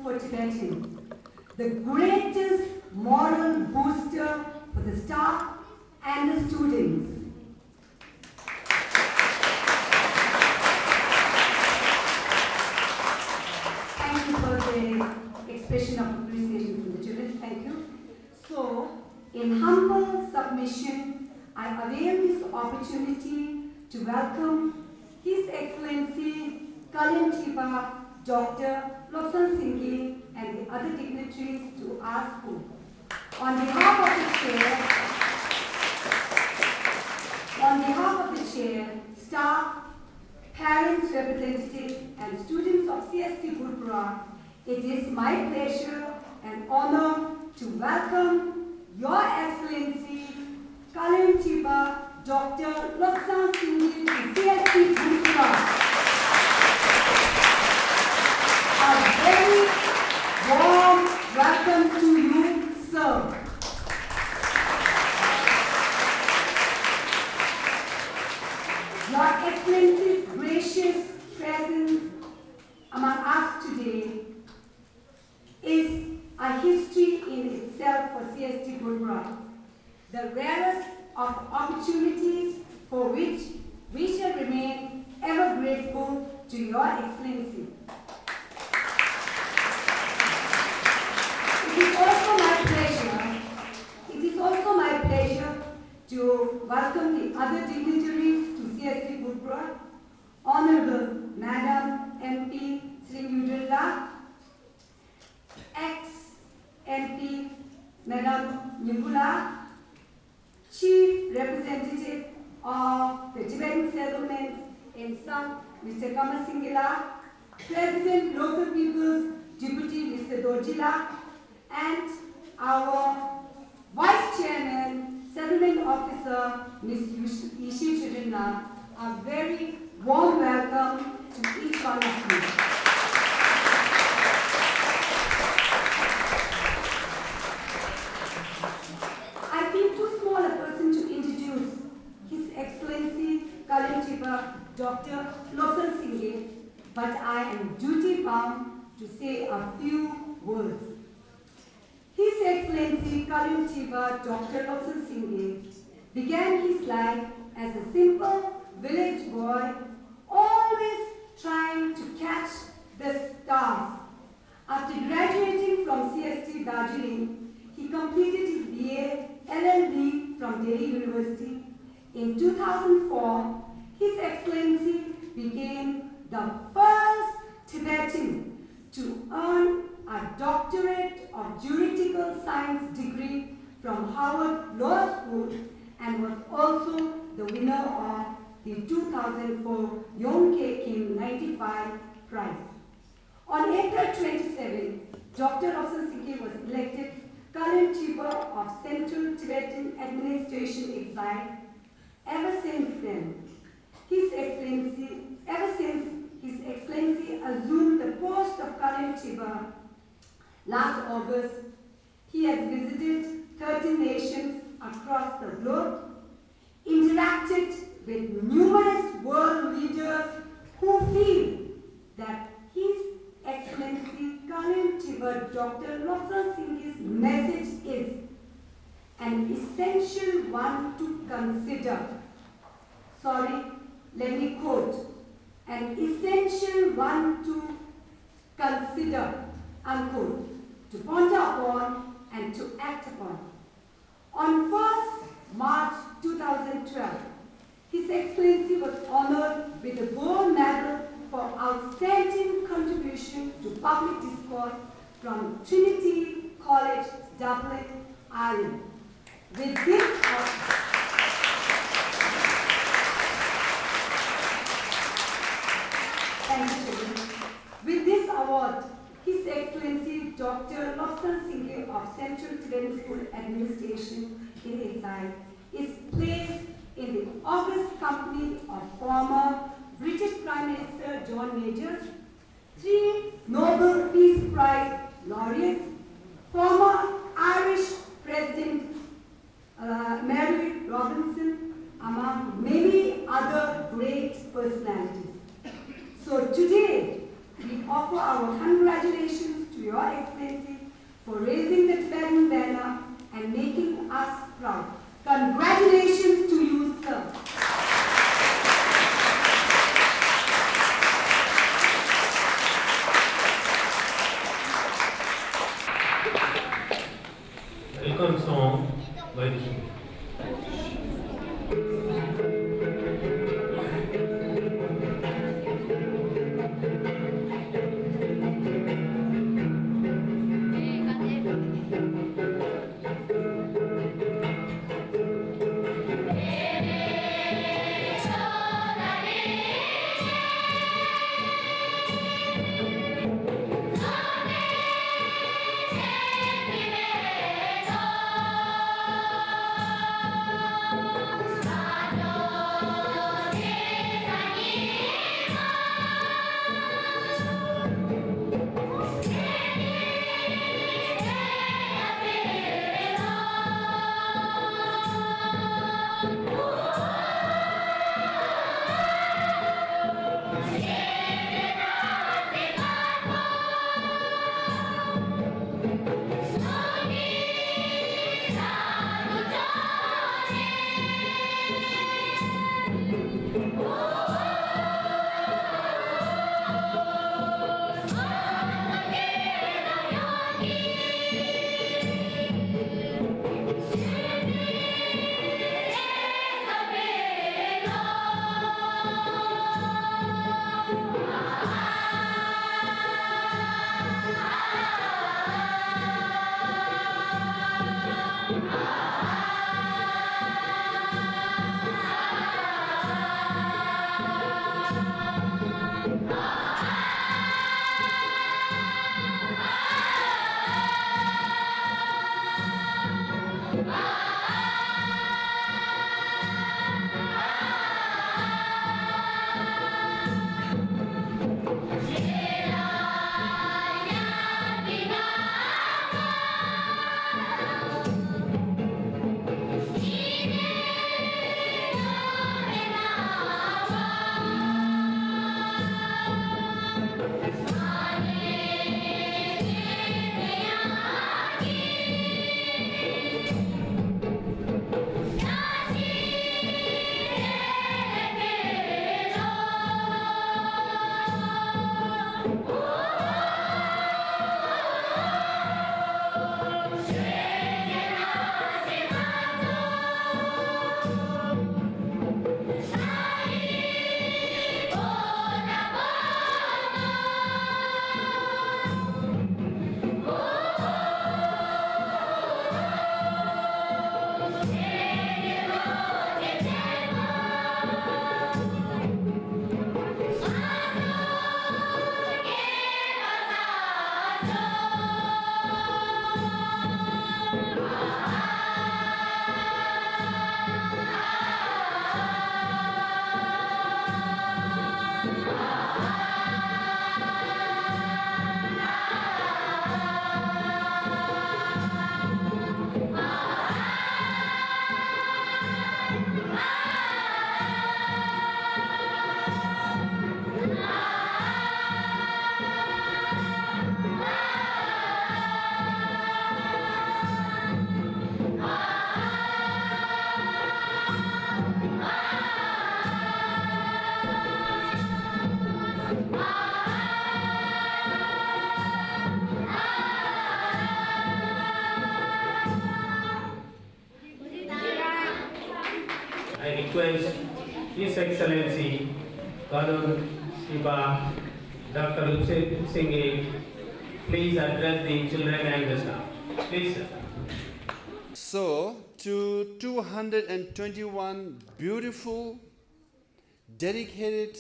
for Tibetans, the greatest moral booster for the staff and the students. Thank you for the expression of appreciation from the children. Thank you. So, in humble submission, I avail this opportunity to welcome His Excellency Kalon Tripa, Dr. Lobsang and the other dignitaries to our school. On behalf of the chair, staff, parents, representatives, and students of CST Gurupura, it is my pleasure and honor to welcome Your Excellency Kalon Tripa, Dr. Lobsang to CST Gurupura. A very warm welcome to you, sir. Your Excellency's gracious presence among us today is a history in itself for CST Gurupura, the rarest of opportunities for which we shall remain ever grateful to Your Excellency. It is also my pleasure to welcome the other dignitaries to CST Gurupura, Honorable Madam MP Sri Yudhilla, ex-MP Madam Nyingula, Chief Representative of the Tibetan settlements in South, Mr. Kamasingila, President Local People's Deputy Mr. Dorjila, and our Vice Chairman, Settlement Officer Ms. Ishi Chirina. A very warm welcome to each one of you. I feel too small a person to introduce His Excellency Kalon Tripa, Dr. Lobsang, but I am duty bound to say a few words. His Excellency Kalon Tripa, Dr. Lobsang began his life as a simple village boy, always trying to catch the stars. After graduating from CST Darjeeling, he completed his BA LLB from Delhi University. In 2004, His Excellency became the first Tibetan to earn a doctorate of juridical science degree from Harvard Law School and was also the winner of the 2004 Yongke Kim 95 prize. On April 27, Dr. Lobsang was elected Kalon Tripa of Central Tibetan Administration exile. Ever since then, His Excellency assumed the post of Kalon Tripa last August. He has visited 13 nations across the globe, interacted with numerous world leaders who feel that His Excellency Kalon Tripa, Dr. Lobsang's message is an essential one to consider. Sorry, let me quote. An essential one to consider, unquote, to ponder upon and to act upon. On 1st March 2012, His Excellency was honored with the Gold Medal for outstanding contribution to public discourse from Trinity College, Dublin, Ireland. With this With this award, His Excellency Dr. Lobsang of Central Tibetan School Administration in exile is placed in the august company of former British Prime Minister John Majors, 3 Nobel Peace Prize laureates, former Irish President Mary Robinson, among many other great personalities. So today, we offer our congratulations to Your welcome song by the singer. I request His Excellency Kalon Tripa, Dr. Lobsang, please address the children and the staff. Please, sir. So, to 221 beautiful, dedicated,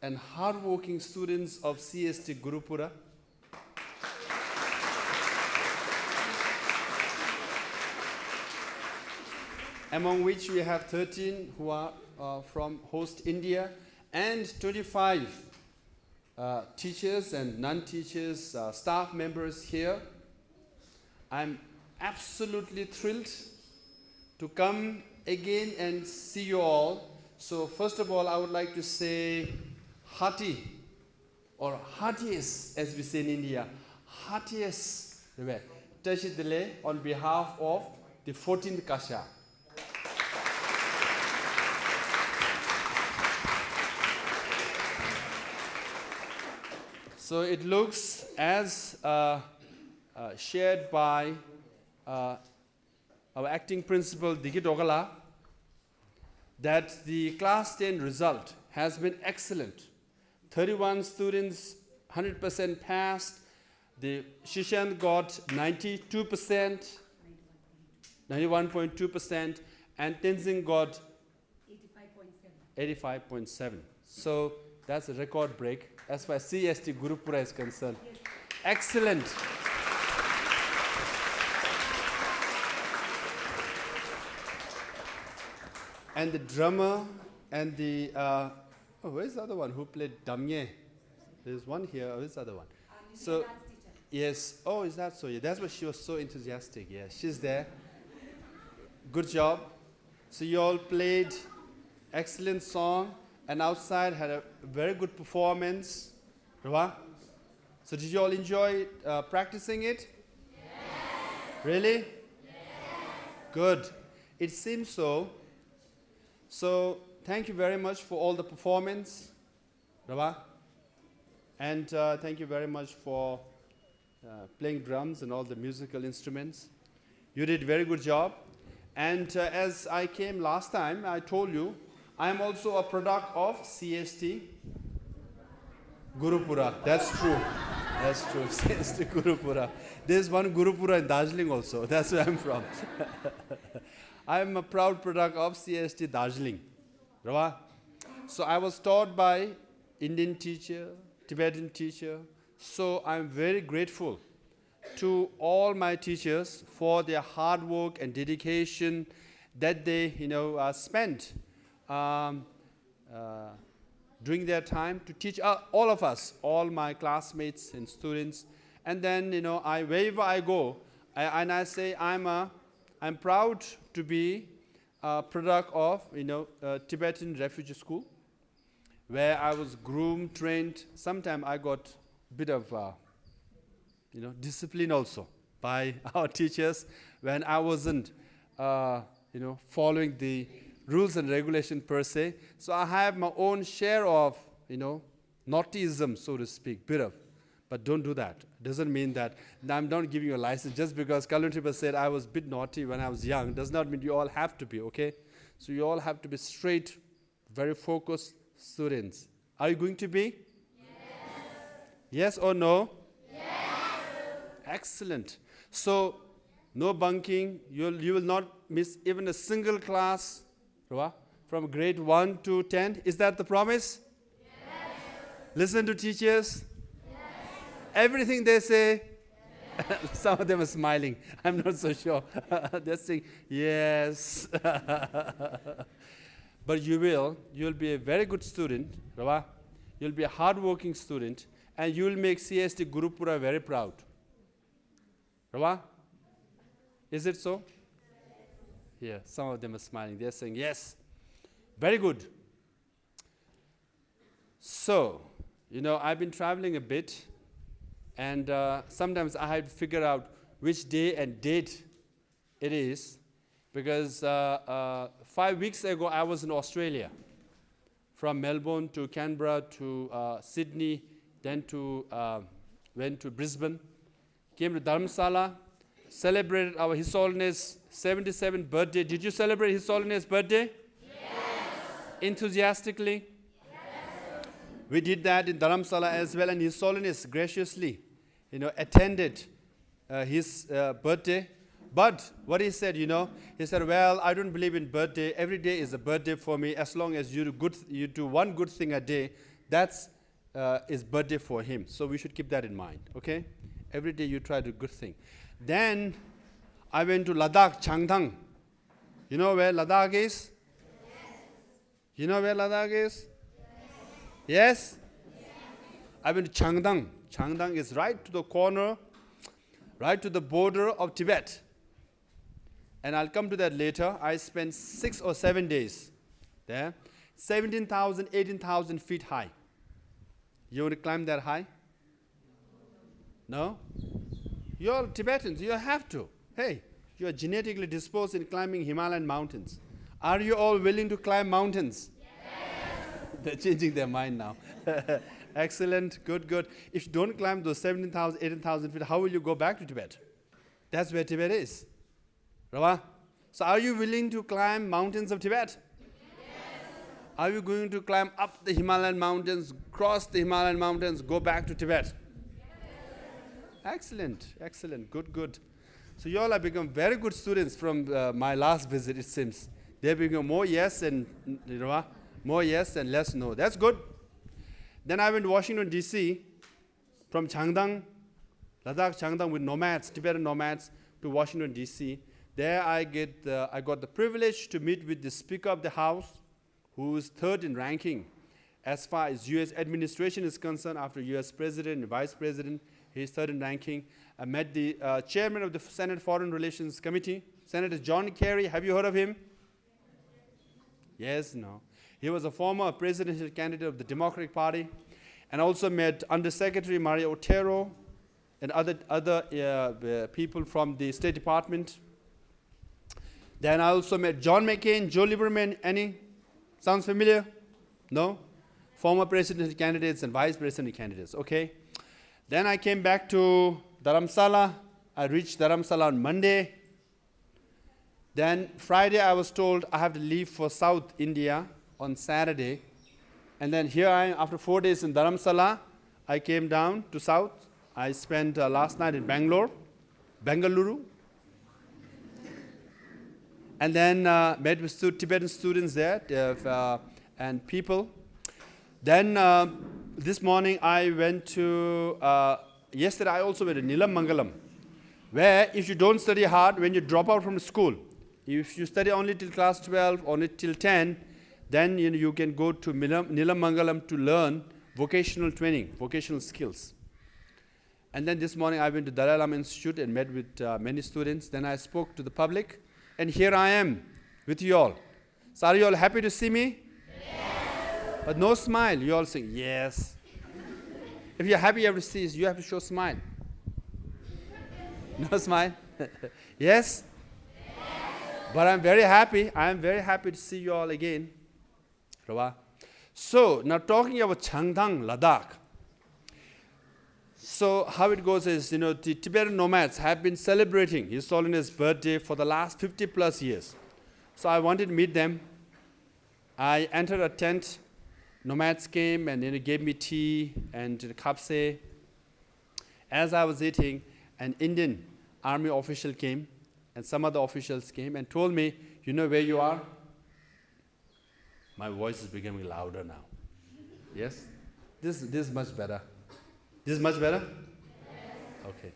and hardworking students of CST Gurupura, among which we have 13 who are from host India and 25 teachers and non-teachers, staff members here. I'm absolutely thrilled to come again and see you all. So first of all, I would like to say hearty, or heartiest as we say in India, heartiest Tashidile on behalf of the 14th Kasha. So it looks as shared by our acting principal, Dikit Ogala, that the class 10 result has been excellent. 31 students, 100% passed. The Shishan got 92%, 91.2%, and Tenzing got 85.7. So that's a record break as far as CST Gurupura is concerned. Yes. Excellent. And the drummer and the, where's the other one who played Damye? There's one here, where's the other one? So, yes, oh, is that so? Yeah, that's why she was so enthusiastic. Yeah, she's there. Good job. So you all played excellent song, and outside had a very good performance. Right? So did you all enjoy practicing it? Yes. Really? Yes. Good. It seems so. So thank you very much for all the performance. Right? And thank you very much for playing drums and all the musical instruments. You did a very good job. And as I came last time, I told you, I am also a product of CST Gurupura. That's true. That's true. CST Gurupura. There's one Gurupura in Darjeeling also. That's where I'm from. I am a proud product of CST Darjeeling. Right? So I was taught by Indian teacher, Tibetan teacher. So I'm very grateful to all my teachers for their hard work and dedication that they, spent during their time to teach all of us, all my classmates and students. And then, wherever I go, I say I'm proud to be a product of, Tibetan refugee school, where I was groomed, trained. Sometimes I got a bit of discipline also by our teachers when I wasn't, following the rules and regulation per se. So I have my own share of, naughtyism, so to speak, bit of. But don't do that. Doesn't mean that I'm not giving you a license just because Kalon Tripa said I was a bit naughty when I was young. Does not mean you all have to be, okay? So you all have to be straight, very focused students. Are you going to be? Yes. Yes or no? Excellent. So, no bunking. You will not miss even a single class from grade 1 to 10. Is that the promise? Yes. Listen to teachers. Yes. Everything they say. Yes. Some of them are smiling. I'm not so sure. They're saying, yes. But you'll be a very good student. You'll be a hard-working student. And you'll make CST Gurupura very proud. Rava? Is it so? Yeah, some of them are smiling. They're saying, yes. Very good. So, I've been traveling a bit, and sometimes I have to figure out which day and date it is, because 5 weeks ago I was in Australia, from Melbourne to Canberra to Sydney, then went to Brisbane, came to Dharamsala, celebrated our His Holiness 77th birthday. Did you celebrate His Holiness birthday? Yes. Enthusiastically? Yes. We did that in Dharamsala as well, and His Holiness graciously, attended his birthday. But what he said, he said, well, I don't believe in birthday. Every day is a birthday for me. As long as you do one good thing a day, that's is birthday for him. So we should keep that in mind, okay? Every day you try to do a good thing. Then I went to Ladakh, Changdang. You know where Ladakh is? Yes. You know where Ladakh is? Yes? Yes? I went to Changdang. Changdang is right to the corner, right to the border of Tibet. And I'll come to that later. I spent 6 or 7 days there. 17,000, 18,000 feet high. You want to climb that high? No? You're Tibetans, you have to. Hey, you are genetically disposed in climbing Himalayan mountains. Are you all willing to climb mountains? Yes. They're changing their mind now. Excellent, good. If you don't climb those 17,000, 18,000 feet, how will you go back to Tibet? That's where Tibet is. Rava? So are you willing to climb mountains of Tibet? Are you going to climb up the Himalayan mountains, cross the Himalayan mountains, go back to Tibet? Excellent, excellent, good, good. So you all have become very good students from my last visit, it seems. They become more yes and more yes and less no. That's good. Then I went to Washington, D.C., from Changdang, Ladakh, Changdang, with nomads, Tibetan nomads, to Washington, D.C. There I got the privilege to meet with the Speaker of the House, who is third in ranking as far as U.S. administration is concerned. After U.S. President and Vice President, he is third in ranking. I met the Chairman of the Senate Foreign Relations Committee, Senator John Kerry. Have you heard of him? Yes, no. He was a former presidential candidate of the Democratic Party, and also met Undersecretary Maria Otero and other people from the State Department. Then I also met John McCain, Joe Lieberman. Any? Sounds familiar? No? Former presidential candidates and vice presidential candidates. Okay. Then I came back to Dharamsala. I reached Dharamsala on Monday. Then Friday I was told I have to leave for South India on Saturday. And then here I am, after 4 days in Dharamsala, I came down to South. I spent last night in Bengaluru. And then met with Tibetan students there and people. Then this morning I went to, yesterday I also went to Nilamangalam, where if you don't study hard, when you drop out from school, if you study only till class 12, only till 10, then you can go to Nilamangalam to learn vocational training, vocational skills. And then this morning I went to Dalai Lama Institute and met with many students. Then I spoke to the public. And here I am with you all. So are you all happy to see me? Yes. But no smile. You all saying yes. If you're happy you have to see, you have to show smile. No smile? Yes? Yes? But I'm very happy. I am very happy to see you all again. So now talking about Changdang, Ladakh. So how it goes is, the Tibetan nomads have been celebrating His Holiness' birthday for the last 50 plus years. So I wanted to meet them. I entered a tent. Nomads came and gave me tea and kapse. As I was eating, an Indian army official came and some other officials came and told me, you know where you are? My voice is becoming louder now. Yes? This is much better. This is much better? Yes. Okay.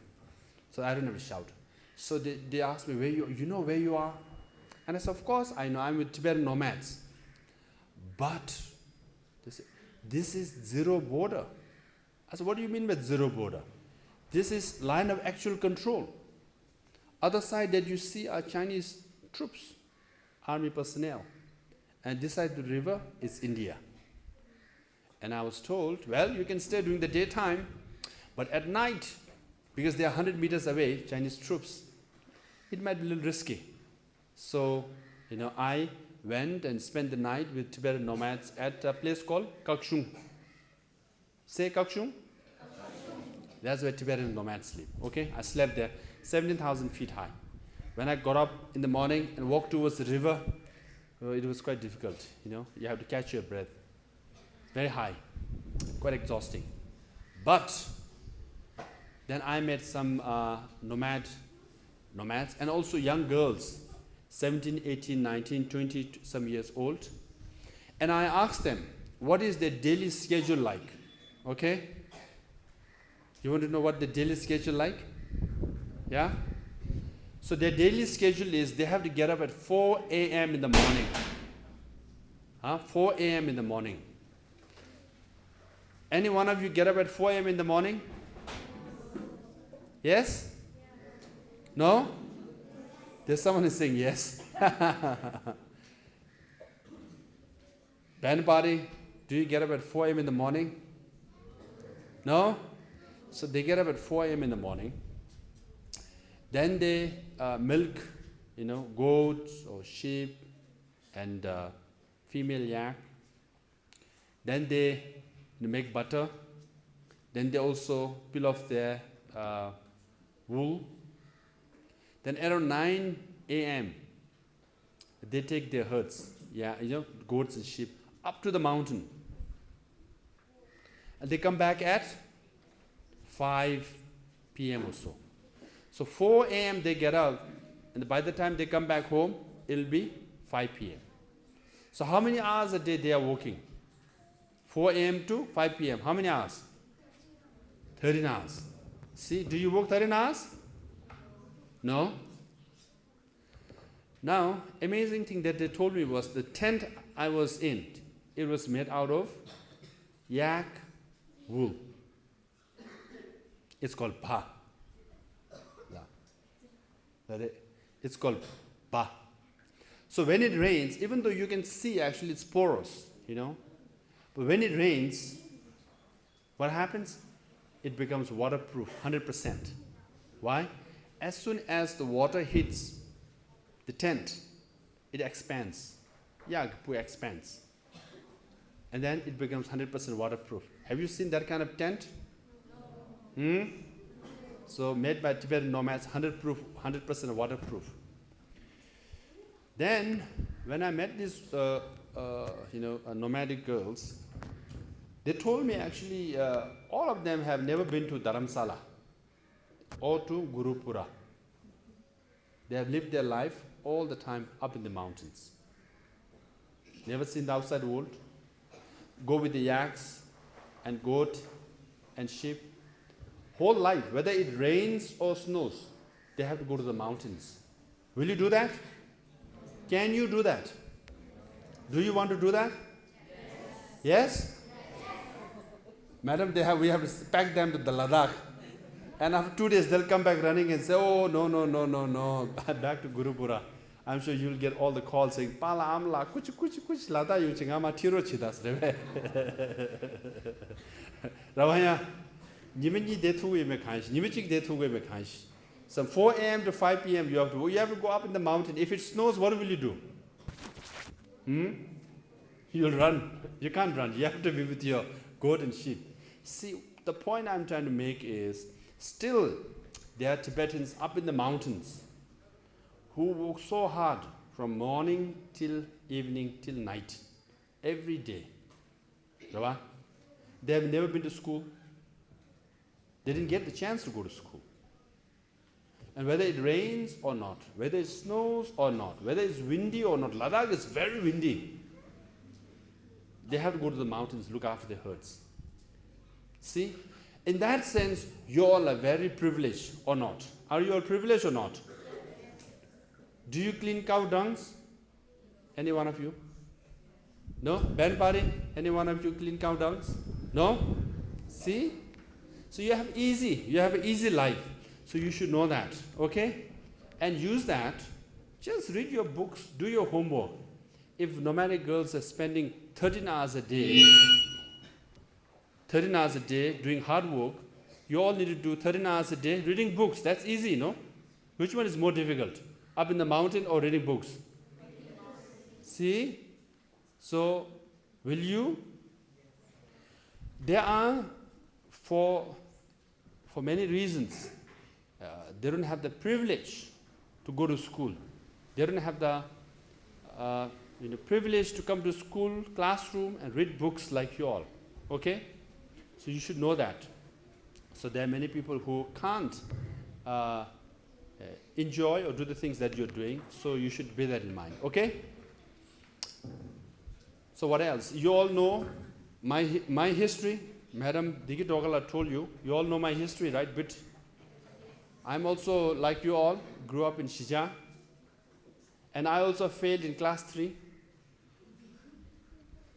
So I don't have to shout. So they asked me, you know where you are? And I said, of course I know, I'm with Tibetan nomads. But this is zero border. I said, what do you mean by zero border? This is line of actual control. Other side that you see are Chinese troops, army personnel. And this side of the river is India. And I was told, well, you can stay during the daytime, but at night, because they are 100 meters away, Chinese troops, it might be a little risky. So, I went and spent the night with Tibetan nomads at a place called Kakshung. Say Kakshung? That's where Tibetan nomads sleep. Okay, I slept there, 17,000 feet high. When I got up in the morning and walked towards the river, it was quite difficult. You have to catch your breath. Very high, quite exhausting. But then I met some nomads and also young girls, 17, 18, 19, 20 some years old. And I asked them, what is their daily schedule like? Okay? You want to know what the daily schedule like? Yeah? So their daily schedule is they have to get up at 4 a.m. in the morning. 4 a.m. in the morning. Any one of you get up at 4 a.m. in the morning? Yes? No? There's someone who's saying yes. Band party, do you get up at 4 a.m. in the morning? No? So they get up at 4 a.m. in the morning. Then they milk, goats or sheep and female yak. Then they make butter. Then they also peel off their wool. Then around 9 a.m., they take their herds, goats and sheep, up to the mountain. And they come back at 5 p.m. or so. So 4 a.m. they get out, and by the time they come back home, it'll be 5 p.m. So how many hours a day they are working? 4 a.m. to 5 p.m. How many hours? 13 hours. See, do you work 13 hours? No? Now, amazing thing that they told me was the tent I was in, it was made out of yak wool. It's called pa. It's called pa. So when it rains, even though you can see actually it's porous, but when it rains, what happens? It becomes waterproof, 100%. Why? As soon as the water hits the tent, it expands. Expands. And then it becomes 100% waterproof. Have you seen that kind of tent? No. So made by Tibetan nomads, 100% waterproof. Then, when I met these, nomadic girls, they told me actually all of them have never been to Dharamsala or to Gurupura. They have lived their life all the time up in the mountains. Never seen the outside world. Go with the yaks and goat and sheep. Whole life, whether it rains or snows, they have to go to the mountains. Will you do that? Can you do that? Do you want to do that? Yes? Madam, we have to pack them to the Ladakh. And after 2 days, they'll come back running and say, oh, no, back to Gurupura. I'm sure you'll get all the calls saying, Pala amla, kuch lada yung chingama tiro chidas. Ravaya, nimenji detu me kansh, nimechik detu me kansh. Some 4 a.m. to 5 p.m. you have to go up in the mountain. If it snows, what will you do? You'll run. You can't run. You have to be with your goat and sheep. See, the point I'm trying to make is, still, there are Tibetans up in the mountains who work so hard from morning till evening till night, every day. They have never been to school. They didn't get the chance to go to school. And whether it rains or not, whether it snows or not, whether it's windy or not, Ladakh is very windy. They have to go to the mountains, look after their herds. See? In that sense, you all are very privileged or not. Are you all privileged or not? Do you clean cow dungs? Any one of you? No? Ben Pari? Any one of you clean cow dungs? No? See? So you have an easy life. So you should know that, okay? And use that. Just read your books, do your homework. If nomadic girls are spending 13 hours a day doing hard work, you all need to do 13 hours a day reading books. That's easy, no? Which one is more difficult? Up in the mountain or reading books? See? So, will you? There are, for many reasons, they don't have the privilege to go to school. They don't have the privilege to come to school, classroom, and read books like you all. Okay? So you should know that. So there are many people who can't enjoy or do the things that you're doing. So you should bear that in mind. Okay? So what else? You all know my history. Madam Digi Dogala told you. You all know my history, right? But I'm also, like you all, grew up in Shija. And I also failed in class 3.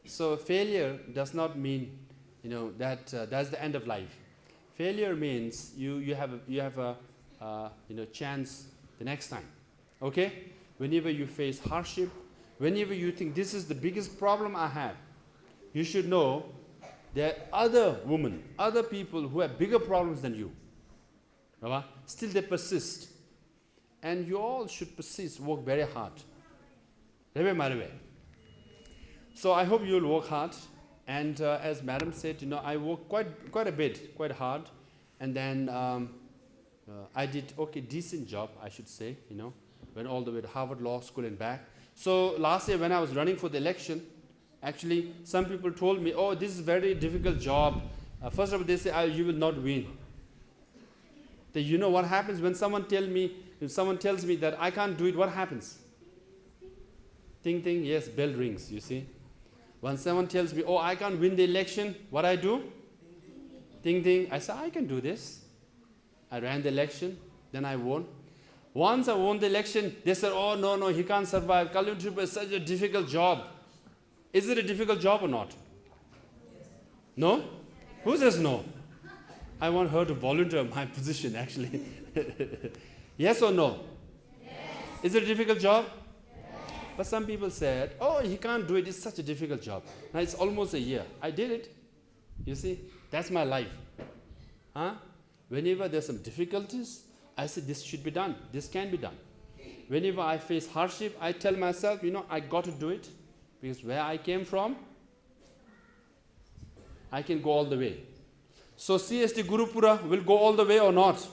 So failure does not mean, that that's the end of life. Failure means you have a chance the next time. Okay? Whenever you face hardship, whenever you think this is the biggest problem I have, you should know there are other women, other people who have bigger problems than you. Still they persist. And you all should persist, work very hard. So I hope you will work hard. And as Madam said, I worked quite a bit, quite hard. And then I did decent job, I should say, went all the way to Harvard Law School and back. So last year when I was running for the election, actually some people told me, oh, this is a very difficult job. First of all, they say, you will not win. You know what happens when someone tells me that I can't do it, what happens? Ting, ting, yes, bell rings, you see. When someone tells me, oh, I can't win the election, what I do? Ting, ting, I say, I can do this. I ran the election, then I won. Once I won the election, they said, oh, no, he can't survive. Kalon Tripa is such a difficult job. Is it a difficult job or not? No? Who says no? I want her to volunteer my position, actually. Yes or no? Yes. Is it a difficult job? Yes. But some people said, oh, he can't do it. It's such a difficult job. Now it's almost a year. I did it. You see, that's my life. Whenever there's some difficulties, I say this should be done. This can be done. Whenever I face hardship, I tell myself, I got to do it. Because where I came from, I can go all the way. So CST Gurupura will go all the way or not? Yes.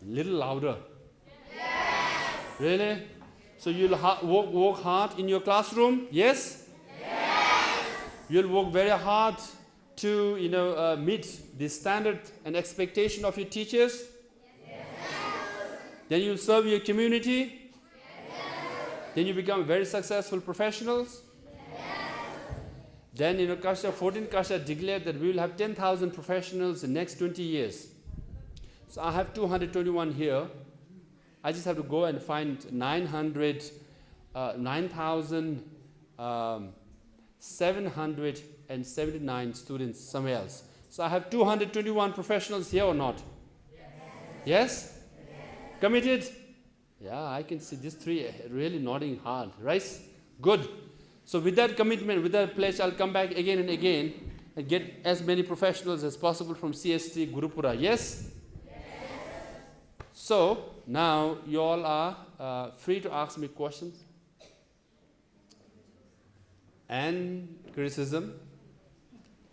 Little louder. Yes. Really? So you'll work hard in your classroom? Yes? Yes. You'll work very hard to meet the standard and expectation of your teachers? Yes. Then you'll serve your community? Yes. Then you become very successful professionals? Then, 14 Kasha declared that we will have 10,000 professionals in the next 20 years. So I have 221 here. I just have to go and find 9,779 students somewhere else. So I have 221 professionals here or not? Yes? Yes? Committed? Yeah, I can see these three really nodding hard. Right? Good. So with that commitment, with that pledge, I'll come back again and again and get as many professionals as possible from CST Gurupura. Yes? Yes. So now you all are free to ask me questions and criticism.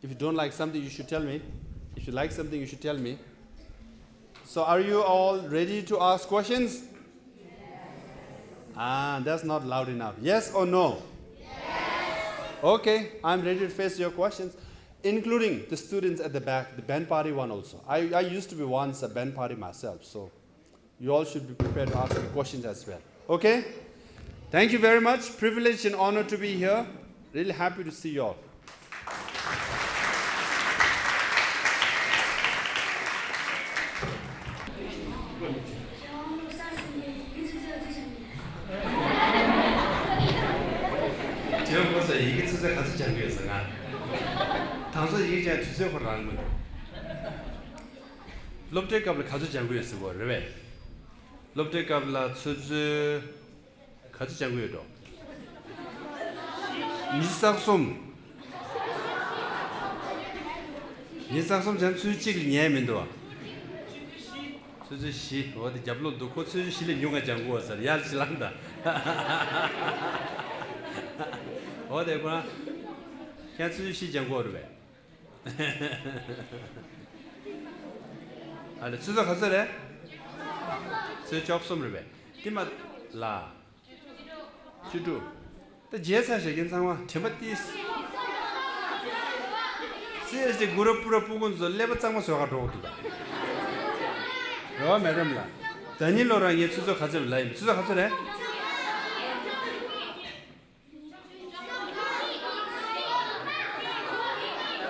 If you don't like something, you should tell me. If you like something, you should tell me. So are you all ready to ask questions? Yes. That's not loud enough. Yes or no? Okay, I'm ready to face your questions, including the students at the back, the band party one also. I used to be once a band party myself, so you all should be prepared to ask me questions as well. Okay? Thank you very much. Privilege and honor to be here. Really happy to see you all. 이게 진짜 같이 장교였어가. 당소 이게 제가 주세요를 하는 건데. 롭테캅을 가져 장교였어 왜? 롭테캅라 추즈 가져 장교여도. 니삭솜 전 수직을 녀면도. 추즈시 어디 잡로도 코 추즈시를 용가 장교였어. 야실한다. 어디구나? 그냥 수시 장고를 왜? 아니 수저 갔어래? 수 접수를 왜? 김맛 라 주주. 또 제사시 괜찮아. 제맛디. CST Gurupura 부근서 레버장만 소가 도도다. 매덤라. 다니엘로랑 이 수저 가져올 라임. 수저 갔어래?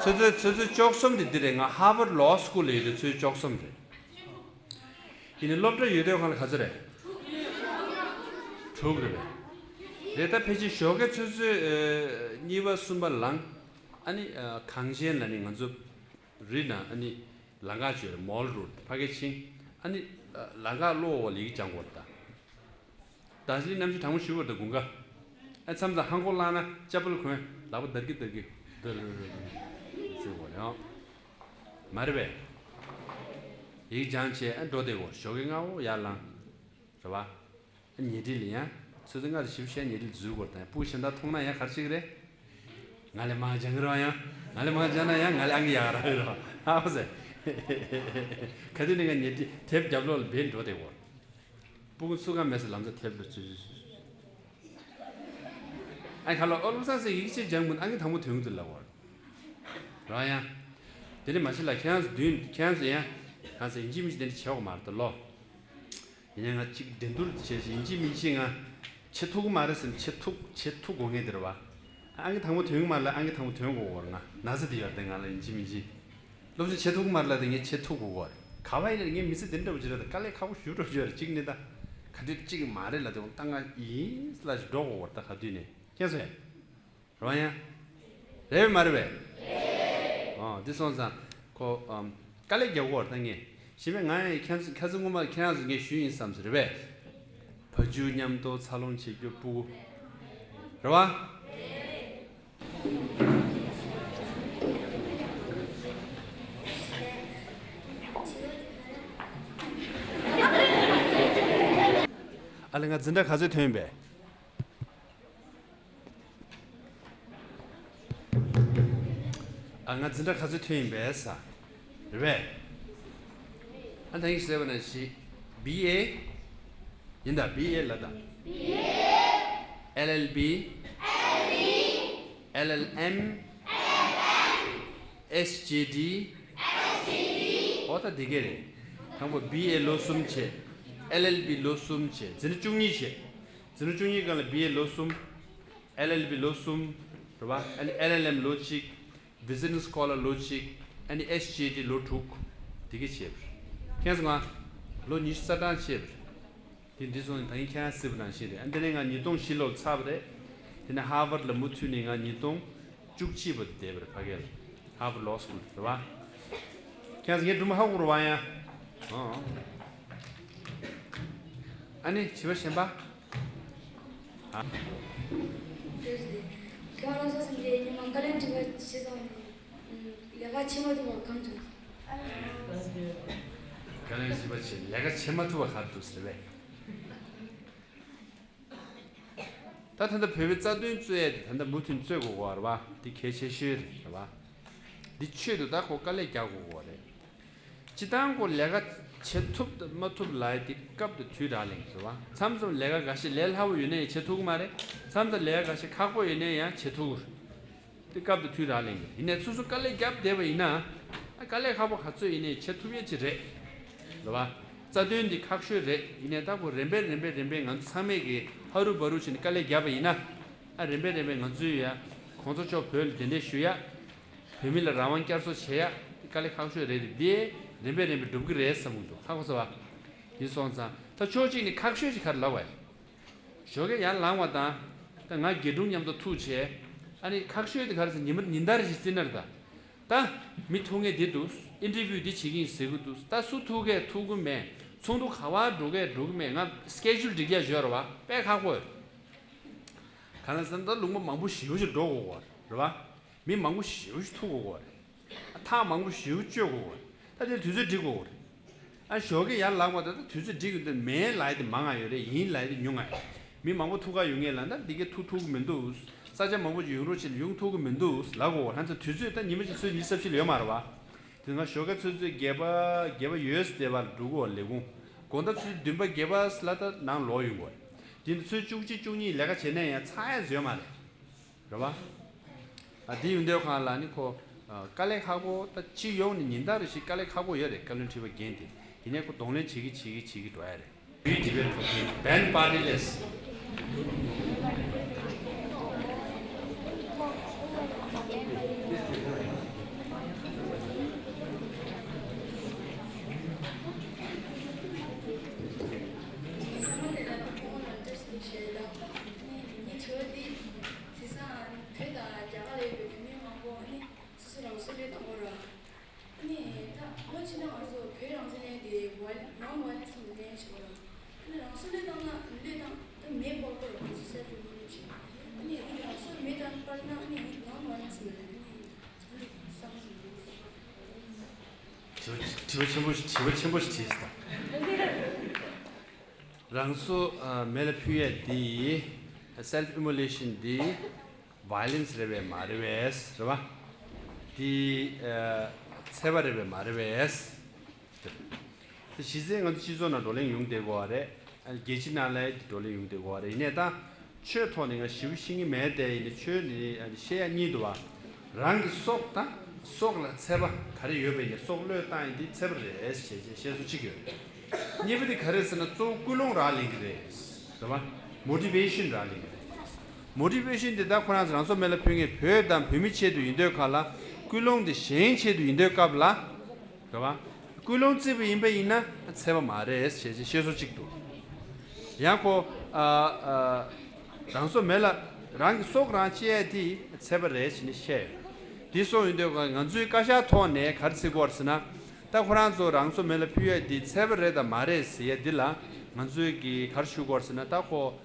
저저 쪽섬들 들행아 하버드 로 스쿨에 저 쪽섬들. 이는 롭터 유대관을 가져래. 저그래. 레타 페이지 쇼게 저저 니와 숨발랑 아니 강시엔라니 먼저 리나 아니 랑가주 몰루 파게칭 아니 랑가로 리기 장고다. 다시 남주 당무 쉬고도 군가. 아 참다 한국라나 잡을 거면 나부 더기 뭐요? 말해. 이 장치에 도대고 쇼갱하고 야랑. 저봐. 니들이야. 수등가 십시에 니들 주고 다. 부신다 통나야 같이 그래. 나래 마장으로야. 나래 마잖아야. 나래 안기야라. 하고서. 가지니가 니들 탭 잡로 벤 도대고. 부근 수가 메서 남자 탭을 주. 아니 칼로 얼마서 이게 장문 안게 당무 되는들라고. 라야. 되게 마실라 캔스 듄 캔스야. 가서 인지미지 되는 치하고 말들로. 그냥 지금 된돌 제시 인지미지가 채투고 말했으면 채투 공에 들어와. 안게 당무 되는 말라 안게 당무 되는 거 그러나. 나서 되어 된가 인지미지. 너무 채투고 말라 된게 채투고 거. 가와이는 게 미스 된다고 지라다 깔래 가고 슈로 줘 찍နေတာ. 가디 찍 말을라도 땅아 이 슬라시 도고 왔다 가디네. 계속 해. 로야. 레벨 말해. 네. this one's 고 깔래 겨고 당에 시면 나의 캔스고마 캔스게 쉬인 삼스르베. 버주냠도 살롱 지교 부. 로와. 네. 알랭아 진짜 가져 되는데 알랭아 진짜 가져 되는데 사 왜? 한탕이 세븐은 시 BA 인다 BA 라다 LLB LLM SGD 어디다 되게 한번 BA 로숨체 LLB 로숨체 저는 중이체 저는 중이가 BA 로숨 LLB 로숨 그봐 아니 LLM 로직 비즈니스 스콜러 로직 아니 SGD 로툭 되게 체 그래서 로 니스타단 체 딘디존 당이 캐스브난 시데 안데네가 니동 실로 차브데 근데 하버드 무튜닝가 니동 쭉치버 데버 파겔 하버드 로스쿨 그봐 그래서 이게 좀 하고 와야 아니 집에 셴바 Kalon 선생님 망가는 집에 지서 내가 치마도 강조. kalon 집에 치 내가 치마도가 가도스래 다한테 배배 짜도인 쯧에 한다 무튼 쯧고 와봐 디 개체시 봐 디취도 다 고깔래 가고 거래 지당고 내가 제톱 뭐톱 라이티 값도 뒤라링 좋아 삼성 내가 가시 렐하고 유네 제톱 말에 삼성 내가 가시 갖고 유네야 제톱 값도 뒤라링 이네 수수 깔래 값 되버 이나 깔래 가고 갖죠 이네 제톱이 지래 봐 자된디 각슈레 이네 다고 렘베 간 삼에게 하루 버루신 깔래 값 이나 렘베 간주야 콘도초 별 되네 슈야 페밀라 라만 값소 셔야 깔래 각슈레 디 렘베 두그레스 상도 하고서 와 이송사 더 조직이 각슈지 갈라와 저게 야 랑와다 나 게둥냠도 투체 아니 각슈에도 가서 님은 닌다르 시스너다 다 미통에 디도 인터뷰 디 지긴 세고도 다 수투게 투금에 총도 가와 로게 나 스케줄 디게 줘라 백하고 가는 선도 롱모 망부 시우지 로고 봐 미 망부 시우지 투고 타 망부 시우지고 다들 뒤져 지고 아 저게 야 랑와다 뒤져 지고 매 라이드 망아요래 인 라이드 용아 미 망부 투가 용해란다 니게 투투면도 사자 망부 유로치 용투면도 라고 한서 뒤져 일단 님이 수 리서치 려 말아 봐 그가 저게 뒤져 개바 US 대발 두고 올리고 건다 수 듬바 개바 슬라다 난 로용 거 진수 쭉지 쭉니 내가 전에야 차야죠 말아 그봐 아 디운데 가라니 코 깔렉하고 또 지용이 닌다르시 깔렉하고 여래 칼론 트리파 겐티 이네고 동네 지기 둬야 돼. 위 디벨 토킹 밴 바디레스 집을 첨부시 지스다. 랑수 멜피에 디 self immolation 디 violence 레베 마르베스 그봐 디 세바레베 마르베스 시제는 지존나 돌랭 용되고 아래 게치나래 돌랭 용되고 아래 이네다 chö thoni nga shiv shingi me de ni chö ni she ni do rang sok ta sok la seba khari yobe ni sok le ta di sebre es she su chi gyo ni bi khare sana zo kulong ra ling de do ba motivation ra ling motivation de da khona zang so mele pyenge phe dam phimi che du inde khala kulong de shen che du inde kabla do ba kulong zi bi imbe ina seba mare es she su chi do 양고 당소 멜라 랑 속라치에디 세버레시니 셰 디소인데가 간주이 까샤 토네 가르치고 왔으나 딱 호란조 랑소 멜라 피에디 세버레다 마레스에 딜라 간주이기 가르치고 왔으나 딱고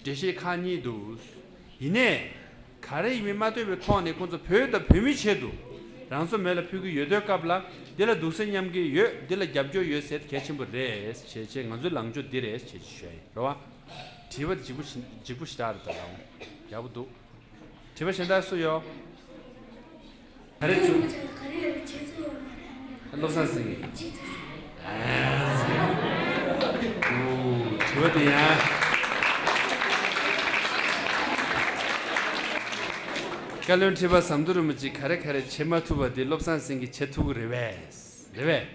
제시 칸니도 이네 가레 이미마도 토네 콘조 벼다 벼미체도 랑소 멜라 피고 여덟갑라 딜라 두선냠기 여 딜라 잡조 여셋 개침부레스 제제 간주 랑조 디레스 제시해 로와 디버 지구 시다르다 야부도 디버 신다수요 가르쳐 가리를 제대로 로산 선생님 오 디버디야 Kalon Tripa samduru muji khare khare chema thuba de Lobsang singi chetugu reves reve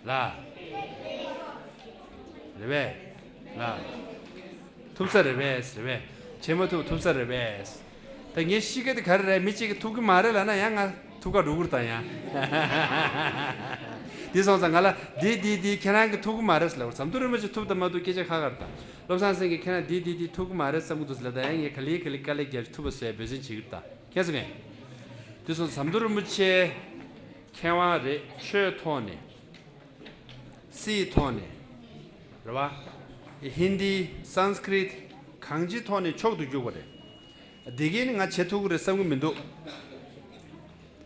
la reve la thupsa reves reve chema thu thupsa reves ta nge shige de khare re michi ge thugu mare la na yang thuga rugur ta ya di so sangala di kenang ge thugu mares la samduru muji thubda madu keje khagarta Lobsang singi kena di thugu mares samudus la da yang khali kale ge thuba se bezin chigta 계속해 그래서 삼도를 무치 캐와레 쉐토네 시토네 그러봐 힌디 산스크리트 강지 토네 쪽도 주거래 되게는 가 제토그레 삼금민도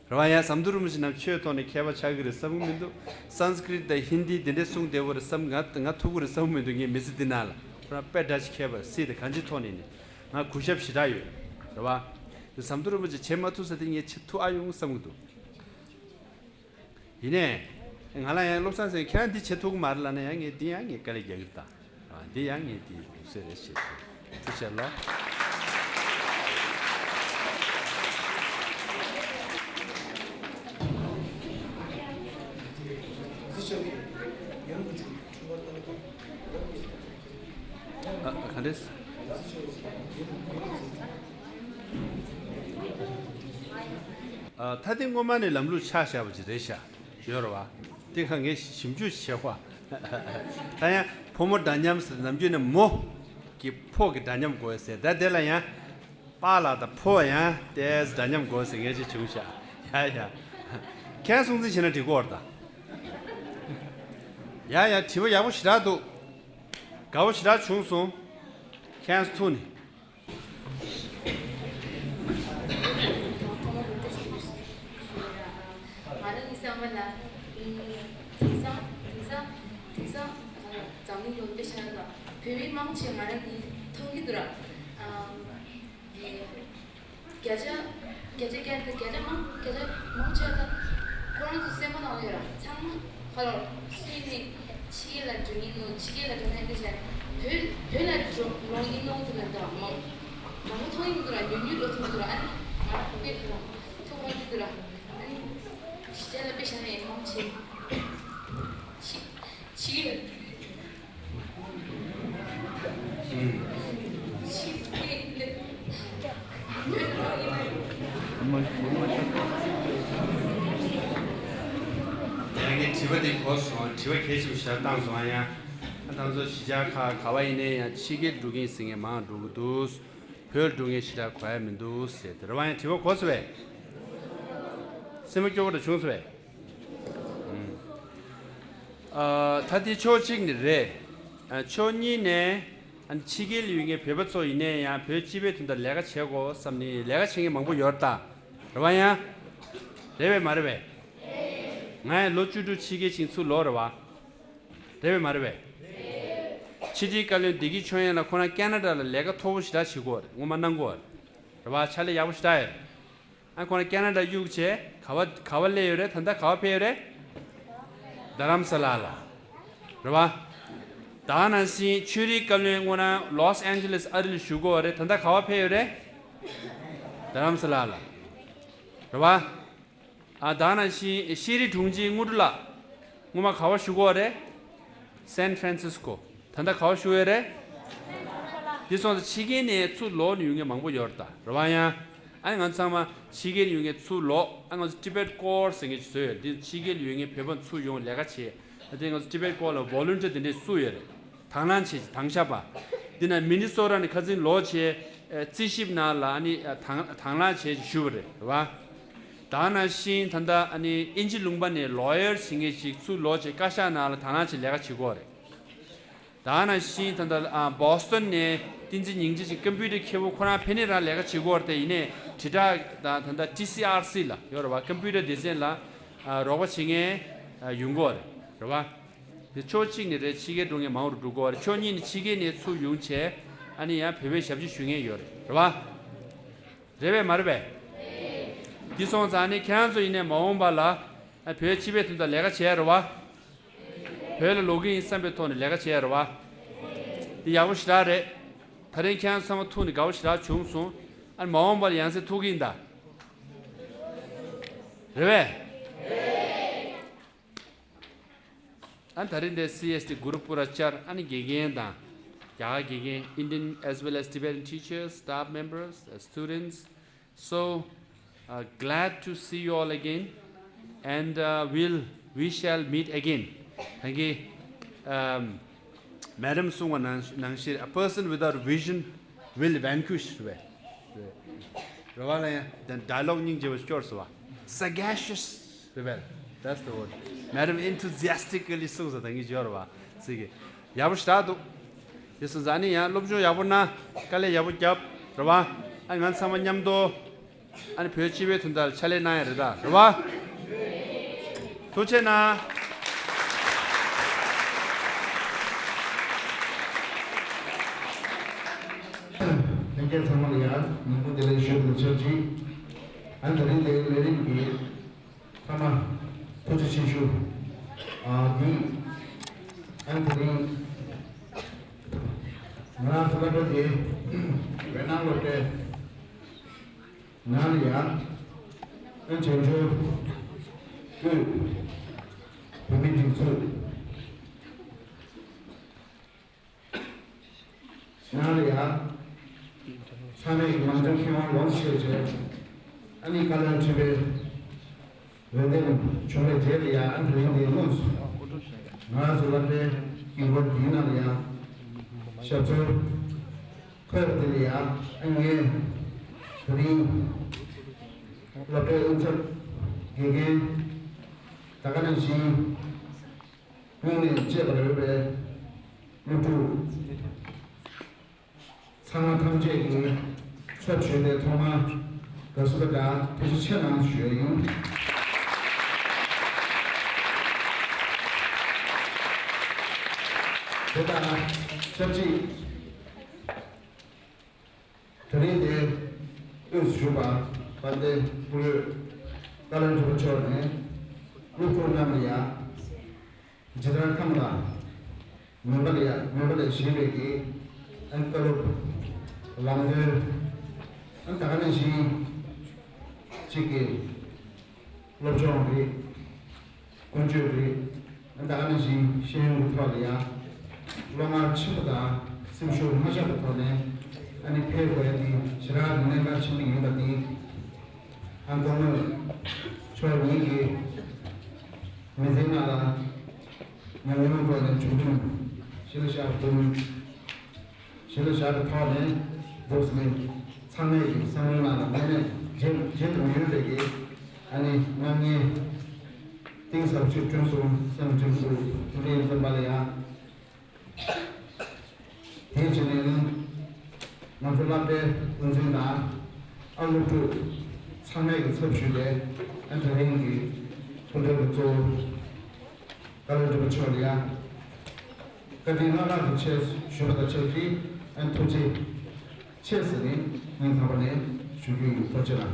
그러봐야 삼도를 무치 남 쉐토네 캐와 차그레 삼금민도 산스크리트 힌디 데데숭 데버레 삼가 등가 토그레 삼금민도 게 메시디날 그러나 빼다시 캐바 시데 강지 토네니 나 구십시다요 그러봐 삼도를 보지 제마투사 등의 치투 아용 삼도 이네 하나야 롭산세 캐나디 치투고 말라네 양이 디양이 깔이 되겠다 아 디양이 디 세레시 투샬라 칸데스 타딩고만의 남루 차샤버지 되샤 여러와 대강의 심주 시화 다야 포모 단냠스 남주는 뭐기 포기 단냠 고에세 다델라야 빠라다 포야 데스 단냠 고에세 게지 중샤 야야 계속지 지나 되고 왔다 야야 티버 야고 시라도 가고 시라 중송 캔스톤이 very much 말은 이 통기더라. 계좌 멍쳐다. 그런 시스템은 어디라? 참 바로 수익이 치기라 중이고 치기라 전에 이제 별날 좀 롱이 놓는다. 뭐 너무 통이더라. 윤유로 통이더라. 아니 그게 그럼 통이더라. 아니 시절에 비šan에 멍치 치기를 양이 집어들 거서 집어 계시고 시작 당소하냐 당소 시작하 가와이네 치게 두개 있으게 마 두도 별 중에 시작 과면도 세 들어와야 집어 거서왜 세목적으로 중소왜 다디 초직니래 초니네 한 7일 중에 배버소 이내야 배집에 둔다 내가 채고 쌈니 내가 챙이 망보 열었다 그러봐야 레베 말해 네 로주도 치게 진수 넣어봐 레베 말해 치지 깔려 되기 초에나 코나 캐나다를 내가 토부시다 치고 뭐 만난 거 그러봐 찰레 야부시다 아 코나 캐나다 유체 가발레요래 탄다 가와페요래 다람살라라 그러봐 다나시 추리 깔령원아 로스앤젤레스 아들 슈고레 단다 가와페요레 다람슬라라 봐 다나시 시리 둥지 무르라 무마 가와 슈고레 샌프란시스코 단다 가와 슈에레 디소스 치게네 추로 뉴게 망보 열다 봐야 아니 간상마 치게 뉴게 추로 안가 티베트 코스 생게 주요 디 치게 뉴게 배번 추용 레가치 어디가 티베트 코로 볼런티어 된데 수요레 당난치 당샤바 디나 미니소라니 카진 로치에 지십나라 아니 당난치 슈브레 봐 다나신 단다 아니 인질룽반에 로열 싱게식 수 로치 까샤나라 당난치 내가 치고래 다나신 단다 보스턴에 딘지 닝지 컴퓨터 켜고 코나 페네라 내가 치고할 때 이네 지다 단다 TCRC라 여러분 컴퓨터 디자인라 로봇 싱에 용거래 여러분 초칭네 치게 동에 마우르 두고 초니니 치게네 수 용체 아니야 베베 샵지 중에 요래 봐 레베 마르베 디송자니 캔소 이네 마옴발라 베 집에 둔다 내가 제야로 와 베르 로그인 삼베톤 내가 제야로 와 디야부시라레 다른 캔소 토니 가우시라 중수 아니 마옴발 양세 투긴다 레베 and the CST Gurupura chair and Gigenda, Yagig, Indian as well as Tibetan teachers, staff members, students. So glad to see you all again, and we shall meet again. Thank you, Madam Sunga Nangshir. A person without vision will vanquish. Then dialogue ninja was yours. Sagacious rebel. That's the word. Madam enthusiastically so that is your sige. Yabustado. This is Ania, Lobjo Yabuna, Kale Yabujab, Rava, and when someone yamdo and Puchivet and the Chalena Reda. Rava Tuchena Thank you, Samalia, Mudelation, the church, and the living Sama. Position Anthony Nafalade Venalote Nalia and Jojo good permitting food Nalia Sangay Manjakima one stage any Kalon Tripa when chole jelia and ring the news Nazulate keyboard dinalia Shatur Kurdilia and ye three Lotte Unsur Gigi Takanashi Muni Jebbe Mutu Samatamje Church de Toma Gasuga Tishan Shuayun Churchy today they use Juba, but they will Kalon Tripa, Gurupura Namia, General Kamala, Member Shiveki, and Kalup, Langer, and Takanashi, Chiki, Lobsang, Hunsur, and Takanashi, Shin Victoria. Lomar Chipada, Simshur Hajapatone, and a pair where the Shirad never chilling in the deep, and Gomer, Chornigi, Mizena, Namugo and Chudun, Shilisha Dun, Shilisha Tone, those men, Sangay, Samana, Gentle and many things of children, some children, today in the Balaya. Teaching Nafulabe, Unzinda, Alutu, Sangay, Subshude, and the Ringi, Pudeto, Kalon Tripa, Kadinala, the chess, Shubha Churchy, and Tuchi, Chesney, in Havane, should be Pachana.